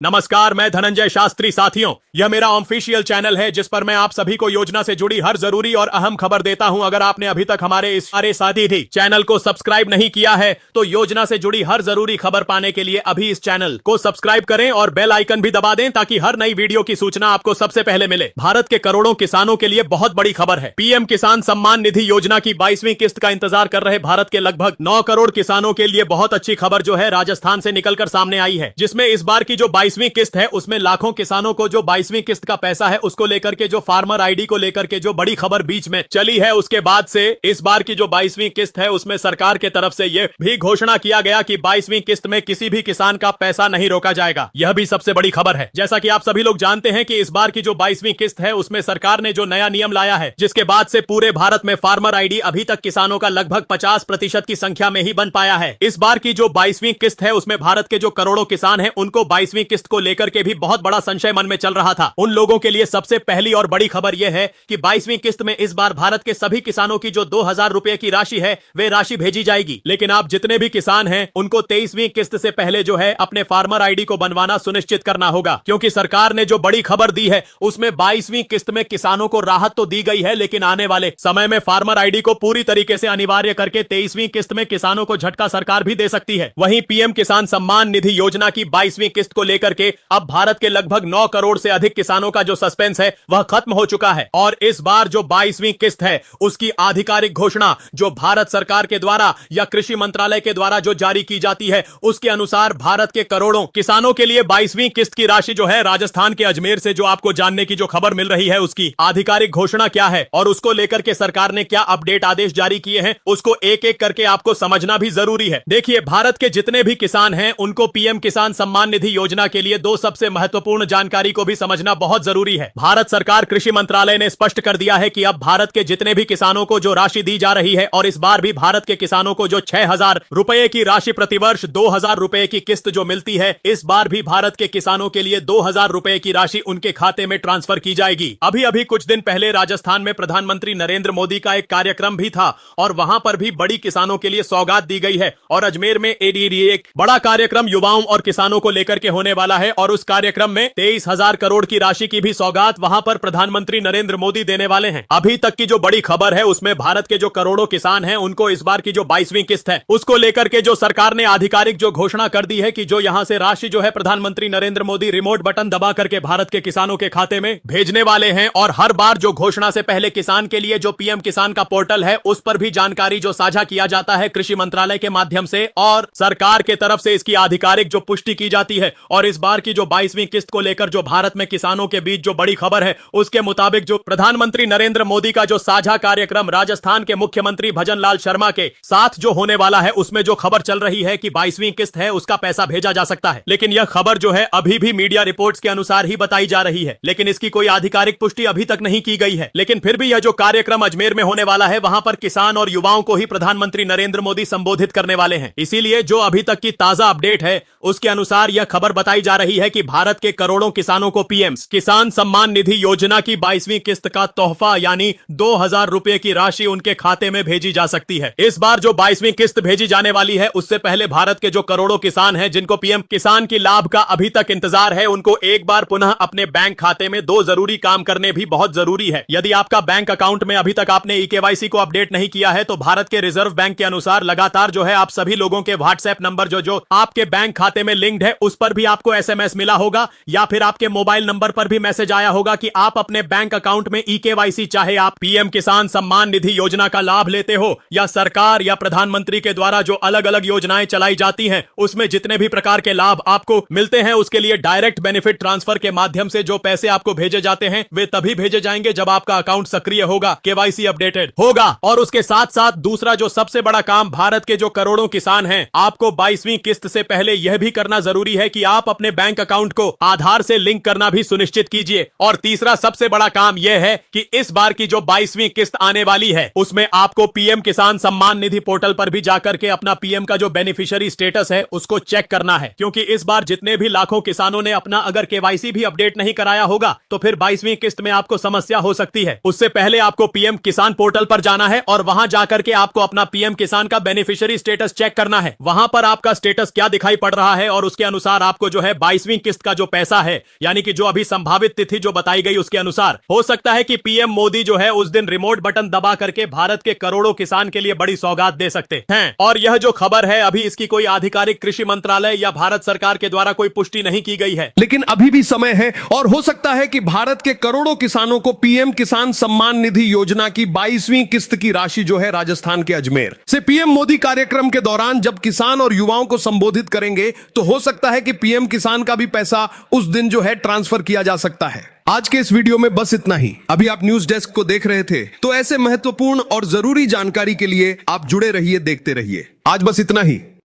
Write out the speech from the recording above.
नमस्कार, मैं धनंजय शास्त्री। साथियों, यह मेरा ऑफिशियल चैनल है जिस पर मैं आप सभी को योजना से जुड़ी हर जरूरी और अहम खबर देता हूं। अगर आपने अभी तक हमारे इस सारे साथी थी चैनल को सब्सक्राइब नहीं किया है तो योजना से जुड़ी हर जरूरी खबर पाने के लिए अभी इस चैनल को सब्सक्राइब करें और बेल आइकन भी दबा दें ताकि हर नई वीडियो की सूचना आपको सबसे पहले मिले। भारत के करोड़ों किसानों के लिए बहुत बड़ी खबर है। पीएम किसान सम्मान निधि योजना की 22वीं किस्त का इंतजार कर रहे भारत के लगभग 9 करोड़ किसानों के लिए बहुत अच्छी खबर जो है राजस्थान से निकलकर सामने आई है, जिसमें इस बार की जो 22वीं किस्त है उसमें लाखों किसानों को जो 22वीं किस्त का पैसा है उसको लेकर के जो फार्मर आईडी को लेकर के जो बड़ी खबर बीच में चली है, उसके बाद से इस बार की जो 22वीं किस्त है उसमें सरकार के तरफ से यह भी घोषणा किया गया कि 22वीं किस्त में किसी भी किसान का पैसा नहीं रोका जाएगा। यह भी सबसे बड़ी खबर है। जैसा कि आप सभी लोग जानते हैं कि इस बार की जो 22वीं किस्त है उसमें सरकार ने जो नया नियम लाया है, जिसके बाद से पूरे भारत में फार्मर आईडी अभी तक किसानों का लगभग 50% की संख्या में ही बन पाया है। इस बार की जो 22वीं किस्त है उसमें भारत के जो करोड़ों किसान हैं उनको 22वीं किस्त को लेकर के भी बहुत बड़ा संशय मन में चल रहा था। उन लोगों के लिए सबसे पहली और बड़ी खबर यह है कि 22वीं किस्त में इस बार भारत के सभी किसानों की जो 2000 रुपए की राशि है वे राशि भेजी जाएगी। लेकिन आप जितने भी किसान हैं उनको 23वीं किस्त से पहले जो है अपने फार्मर आईडी को बनवाना सुनिश्चित करना होगा, क्योंकि सरकार ने जो बड़ी खबर दी है उसमें 22वीं किस्त में किसानों को राहत तो दी गई है, लेकिन आने वाले समय में फार्मर आईडी को पूरी तरीके से अनिवार्य करके 23वीं किस्त में किसानों को झटका सरकार भी दे सकती है। वहीं पीएम किसान सम्मान निधि योजना की 22वीं किस्त को लेकर के अब भारत के लगभग 9 करोड़ से अधिक किसानों का जो सस्पेंस है वह खत्म हो चुका है और इस बार जो 22वीं किस्त है उसकी आधिकारिक घोषणा जो भारत सरकार के द्वारा या कृषि मंत्रालय के द्वारा जो जारी की जाती है उसके अनुसार भारत के करोड़ों किसानों के लिए 22वीं किस्त की राशि जो है राजस्थान के अजमेर से जो आपको जानने की जो खबर मिल रही है उसकी आधिकारिक घोषणा क्या है और उसको लेकर के सरकार ने क्या अपडेट आदेश जारी किए हैं उसको एक एक करके आपको समझना भी जरूरी है। देखिए, भारत के जितने भी किसान हैं उनको पीएम किसान सम्मान निधि योजना के लिए दो सबसे महत्वपूर्ण जानकारी को भी समझना बहुत जरूरी है। भारत सरकार कृषि मंत्रालय ने स्पष्ट कर दिया है कि अब भारत के जितने भी किसानों को जो राशि दी जा रही है और इस बार भी भारत के किसानों को जो 6000 रुपए की राशि प्रतिवर्ष 2000 रुपए की किस्त जो मिलती है, इस बार भी भारत के किसानों के लिए 2000 रुपए की राशि उनके खाते में ट्रांसफर की जाएगी। अभी अभी कुछ दिन पहले राजस्थान में प्रधानमंत्री नरेंद्र मोदी का एक कार्यक्रम भी था और वहां पर भी बड़ी किसानों के लिए सौगात दी गई है और अजमेर में एक बड़ा कार्यक्रम युवाओं और किसानों को लेकर के होने वाला है और उस कार्यक्रम में 23,000 करोड़ की राशि की भी सौगात वहां पर प्रधानमंत्री नरेंद्र मोदी देने वाले हैं। अभी तक की जो बड़ी खबर है उसमें भारत के जो करोड़ों किसान हैं उनको इस बार की जो 22वीं किस्त है उसको लेकर के जो सरकार ने आधिकारिक जो घोषणा कर दी है कि जो यहां से राशि जो है प्रधानमंत्री नरेंद्र मोदी रिमोट बटन दबा करके भारत के किसानों के खाते में भेजने वाले हैं और हर बार जो घोषणा से पहले किसान के लिए जो पीएम किसान का पोर्टल है उस पर भी जानकारी जो साझा किया जाता है कृषि मंत्रालय के माध्यम से और सरकार के तरफ से इसकी आधिकारिक जो पुष्टि की जाती है। और इस बार की जो 22वीं किस्त को लेकर जो भारत में किसानों के बीच जो बड़ी खबर है उसके मुताबिक जो प्रधानमंत्री नरेंद्र मोदी का जो साझा कार्यक्रम राजस्थान के मुख्यमंत्री भजन लाल शर्मा के साथ जो होने वाला है उसमें जो खबर चल रही है कि 22वीं किस्त है उसका पैसा भेजा जा सकता है। लेकिन यह खबर जो है अभी भी मीडिया रिपोर्ट्स के अनुसार ही बताई जा रही है, लेकिन इसकी कोई आधिकारिक पुष्टि अभी तक नहीं की गई है। लेकिन फिर भी यह जो कार्यक्रम अजमेर में होने वाला है वहां पर किसान और युवाओं को ही प्रधानमंत्री नरेंद्र मोदी संबोधित करने वाले हैं। इसीलिए जो अभी तक की ताजा अपडेट है उसके अनुसार यह खबर बताई जा रही है कि भारत के करोड़ों किसानों को पीएम किसान सम्मान निधि योजना की 22वीं किस्त का तोहफा यानी 2000 रुपए की राशि उनके खाते में भेजी जा सकती है। इस बार जो 22वीं किस्त भेजी जाने वाली है उससे पहले भारत के जो करोड़ों किसान हैं जिनको पीएम किसान की लाभ का अभी तक इंतजार है उनको एक बार पुनः अपने बैंक खाते में 2 जरूरी काम करने भी बहुत जरूरी है। यदि आपका बैंक अकाउंट में अभी तक आपने ईकेवाईसी को अपडेट नहीं किया है तो भारत के रिजर्व बैंक के अनुसार लगातार जो है आप सभी लोगों के व्हाट्सएप नंबर जो आपके बैंक खाते में लिंक्ड है उस पर भी आपको एसएमएस मिला होगा या फिर आपके मोबाइल नंबर पर भी मैसेज आया होगा कि आप अपने बैंक अकाउंट में ईकेवाईसी, चाहे आप पीएम किसान सम्मान निधि योजना का लाभ लेते हो या सरकार या प्रधानमंत्री के द्वारा जो अलग अलग योजनाएं चलाई जाती हैं उसमें जितने भी प्रकार के लाभ आपको मिलते हैं उसके लिए डायरेक्ट बेनिफिट ट्रांसफर के माध्यम से जो पैसे आपको भेजे जाते हैं वे तभी भेजे जाएंगे जब आपका अकाउंट सक्रिय होगा, केवाईसी अपडेटेड होगा। और उसके साथ साथ दूसरा जो सबसे बड़ा काम भारत के जो करोड़ों किसान हैं आपको 22वीं किस्त से पहले यह भी करना जरूरी है कि आप अपने बैंक अकाउंट को आधार से लिंक करना भी सुनिश्चित कीजिए। और तीसरा सबसे बड़ा काम यह है कि इस बार की जो 22वीं किस्त आने वाली है उसमें आपको पीएम किसान सम्मान निधि पोर्टल पर भी जाकर के अपना पीएम का जो बेनिफिशियरी स्टेटस है उसको चेक करना है, क्योंकि इस बार जितने भी लाखों किसानों ने अपना अगर केवाईसी भी अपडेट नहीं कराया होगा तो फिर 22वीं किस्त में आपको समस्या हो सकती है। उससे पहले आपको पीएम किसान पोर्टल पर जाना है और वहां जाकर के आपको अपना पीएम किसान का बेनिफिशियरी स्टेटस चेक करना है। वहां पर आपका स्टेटस क्या दिखाई पड़ रहा है और उसके अनुसार आपको जो है है 22वीं किस्त का जो पैसा है, यानी कि जो अभी संभावित तिथि जो बताई गई उसके अनुसार हो सकता है कि पीएम मोदी जो है उस दिन रिमोट बटन दबा करके भारत के करोड़ों किसान के लिए बड़ी सौगात दे सकते हैं। और यह जो खबर है अभी इसकी कोई आधिकारिक कृषि मंत्रालय या भारत सरकार के द्वारा कोई पुष्टि नहीं की गई है, लेकिन अभी भी समय है और हो सकता है कि भारत के करोड़ों किसानों को पीएम किसान सम्मान निधि योजना की 22वीं किस्त की राशि जो है राजस्थान के अजमेर से पीएम मोदी कार्यक्रम के दौरान जब किसान और युवाओं को संबोधित करेंगे तो हो सकता है कि पीएम किसान का भी पैसा उस दिन जो है ट्रांसफर किया जा सकता है। आज के इस वीडियो में बस इतना ही। अभी आप न्यूज डेस्क को देख रहे थे, तो ऐसे महत्वपूर्ण और जरूरी जानकारी के लिए आप जुड़े रहिए, देखते रहिए। आज बस इतना ही।